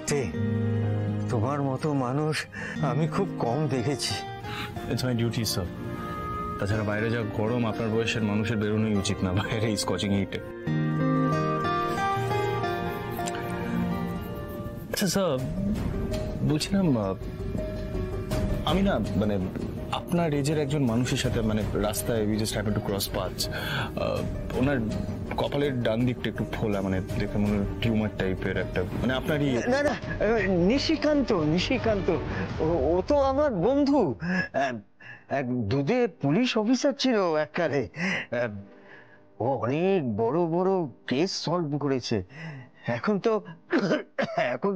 সত্যি তোমার মতো মানুষ আমি খুব কম দেখেছি। It's my duty sir. তাছাড়া বাইরে যা গরম, আপনার বয়সের মানুষের বেরোনোই উচিত না বাইরে স্কচিং হিটে। আচ্ছা স্যার, বলছিলাম আমি না মানে আপনার এজের একজন মানুষের সাথে মানে রাস্তায় we just happen to cross paths. ওনার কপালের ডান দিকটা একটু ফোলা, মানে দেখে মনে হয় টিউমার টাইপের একটা, মানে আপনারই। না না, নিশিকান্ত নিশিকান্ত ও তো আমার বন্ধু। এক দুধে পুলিশ অফিসার ছিল এককালে। ও অনেক বড় বড় কেস সলভ করেছে। এখন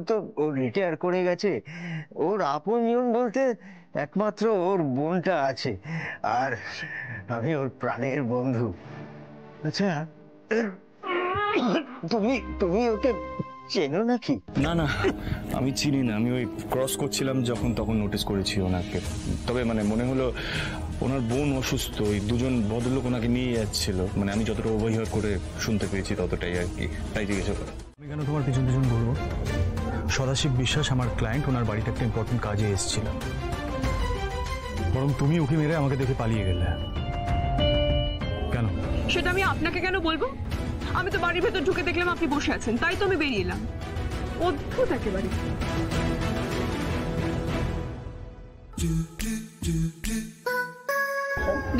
তো ও রিটায়ার করে গেছে। ওর আপনজন বলতে একমাত্র ওর বোনটা আছে, আর আমি ওর প্রাণের বন্ধু। আচ্ছা, তুমি তুমি ওকে চেনো নাকি? না না, আমি চিনি না। আমি ওই ক্রস করছিলাম যখন, তখন নোটিস করেছি ওনাকে। তবে মানে মনে হলো ওনার বোন অসুস্থ, ওই দুজন ভদ্রলোক ওনাকে নিয়ে যাচ্ছিল। মানে আমি যতটা ওভারহিয়ার করে শুনতে পেয়েছি ততটাই আর কি, তাই জিজ্ঞাসা করা। আমি কেন তোমার পিছন পিছন বলবো? সদাশিব বিশ্বাস আমার ক্লায়েন্ট, ওনার বাড়িতে একটা ইম্পর্টেন্ট কাজে এসেছিল। বরং তুমি ওকে মেরে আমাকে দেখে পালিয়ে গেলে কেন? সেটা আমি আপনাকে কেন বলবো? আমি তো বাড়ির ভেতর ঢুকে দেখলাম আপনি বসে আছেন, তাই তো আমি বেরিয়ে এলাম। অদ্ভুত একেবারে।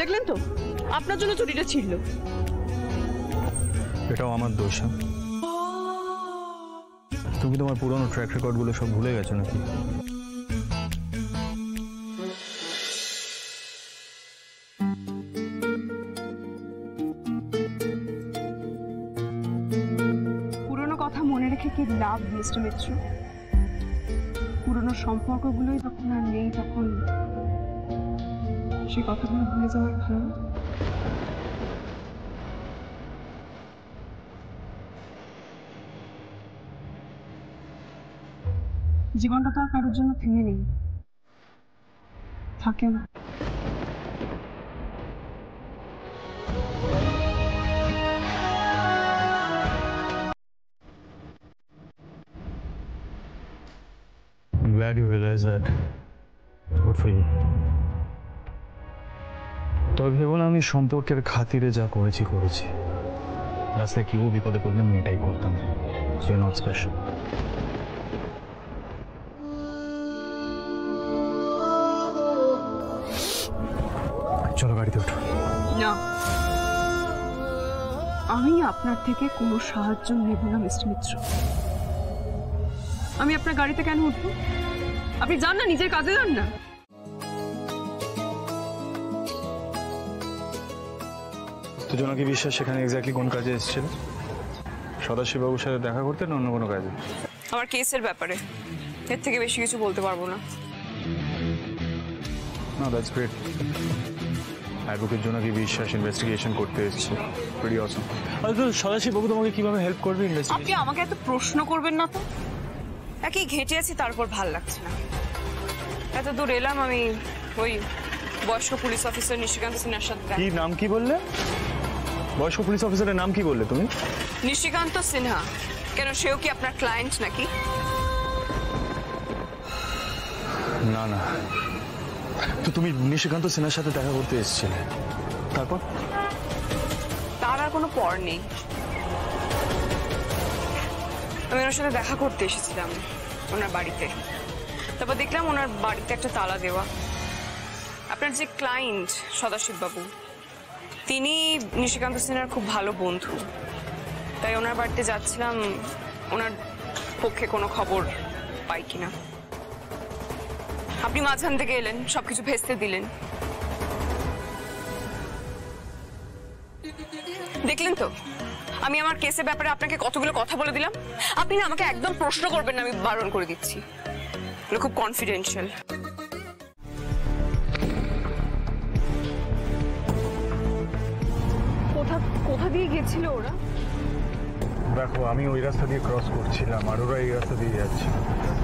দেখলেন তো, আপনার জন্য চুরিটা ছিল। এটাও আমার দোষ। তুমি তোমার পুরনো ট্র্যাক রেকর্ড গুলো সব ভুলে গেছো নাকি? পুরনো কথা মনে রেখে কি লাভ মিস্টার মিত্র? পুরনো সম্পর্কগুলোই যখন আর নেই, তখন সে কথাগুলো ভুলে যাওয়ার ভালো। জীবনটা তো আর কারোর জন্য থেমে নেই, থাকে না। Glad you realize that. Good for you. তবে ভেবো না আমি সম্পর্কের খাতিরে যা করেছি। রাস্তায় কেউ বিপদে পড়লে আমি এটাই করতাম। You're not special. চলো গাড়িতে ওঠো। না, আমি আপনার থেকে কোনো সাহায্য নেব না মিস্টার মিত্র। আমি আপনার গাড়িতে কেন উঠবো? আপনি যান না, নিজের কাজে যান না। তো জোনাকি বিশ্বাস সেখানে এক্স্যাক্টলি কোন কাজে এসেছিল? সদাশিব বাবুর সাথে দেখা করতে না অন্য কোনো কাজে? আমার কেসের ব্যাপারে, এর থেকে বেশি কিছু বলতে পারবো না। না, দ্যাটস গ্রেট। অ্যাডভোকেট জোনাকি বিশ্বাস ইনভেস্টিগেশন করতে এসেছে, প্রিটি অসম। আচ্ছা, সদাশিব বাবু তোমাকে কিভাবে হেল্প করবে ইনভেস্টিগেশন? আপনি আমাকে এত প্রশ্ন করবেন না তো। একই ঘেঁটে আছি, তারপর ভাল লাগছে না। এত দূর এলাম আমি ওই বয়স্ক পুলিশ অফিসার নিশিকান্ত সিনহার সাথে। কি নাম কি বললে? বয়স্ক পুলিশ অফিসারের নাম কি বললে তুমি? নিশিকান্ত সিনহা। কেন, সেও কি আপনার ক্লায়েন্ট নাকি? না না, তো তুমি নিশিকান্ত সিনহার সাথে দেখা করতে এসেছিলে, তারপর? তার আর কোনো পর নেই। আমি ওনার সাথে দেখা করতে এসেছিলাম ওনার বাড়িতে। তারপর দেখলাম ওনার বাড়িতে একটা তালা দেওয়া। আপনার যে ক্লায়েন্ট সদাশিব বাবু, তিনি নিশিকান্ত সিনহার খুব ভালো বন্ধু। তাই ওনার বাড়িতে যাচ্ছিলাম, ওনার পক্ষে কোনো খবর পাই কিনা। আপনি মাঝখান থেকে এলেন, সবকিছু ভেস্তে দিলেন। দেখলেন তো, আমি আমার কেসের ব্যাপারে আপনাকে কতগুলো কথা বলে দিলাম। আপনি না আমাকে একদম প্রশ্ন করবেন না, আমি বারণ করে দিচ্ছি। এগুলো খুব কনফিডেন্সিয়াল। কোথা দিয়ে গেছিল ওরা? দেখো, আমি ওই রাস্তা দিয়ে ক্রস করছিলাম আর ওরা এই রাস্তা দিয়ে যাচ্ছে।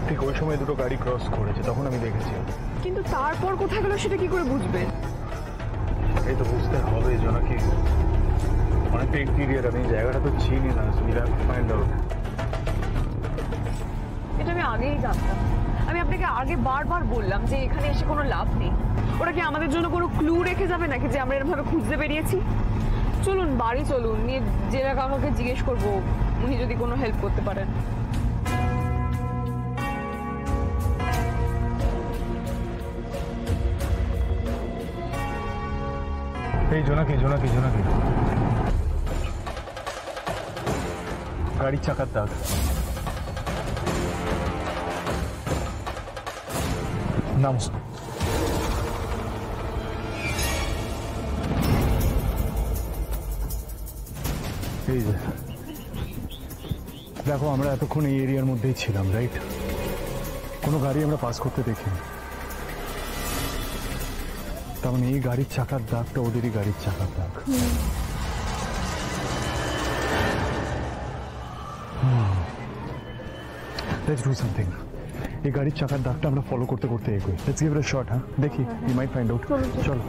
ঠিক ওই সময় দুটো গাড়ি ক্রস করেছে, তখন আমি দেখেছি। কিন্তু তারপর কোথায় গেল সেটা কি করে বুঝবেন? এই তো বুঝতে হবে জোনাকি, অনেকটা ইন্টিরিয়ার, আমি জায়গাটা তো চিনি না। Find out. এটা আমি আগেই জানতাম। আমি আপনাকে আগে বারবার বললাম যে এখানে এসে কোনো লাভ নেই। ওরা কি আমাদের জন্য কোনো ক্লু রেখে যাবে নাকি যে আমরা এরভাবে খুঁজতে বেরিয়েছি? চলুন বাড়ি চলুন, নিয়ে জেলা কাকাকে জিজ্ঞেস করবো উনি যদি কোনো হেল্প করতে পারেন। এই জোনাকি জোনাকি জোনাকি, গাড়ির চাকার দাগ। নাম এই যে দেখো, আমরা এতক্ষণ এই এরিয়ার মধ্যেই ছিলাম, রাইট? কোনো গাড়ি আমরা পাস করতে দেখিনি। তার মানে এই গাড়ির চাকার দাগটা ওদেরই গাড়ির চাকার দাগ। Let's do something. এই গাড়ির চাকার দাগটা আমরা ফলো করতে করতে এগোই। Let's give it a shot, হ্যাঁ? দেখি, we might find out. চলো।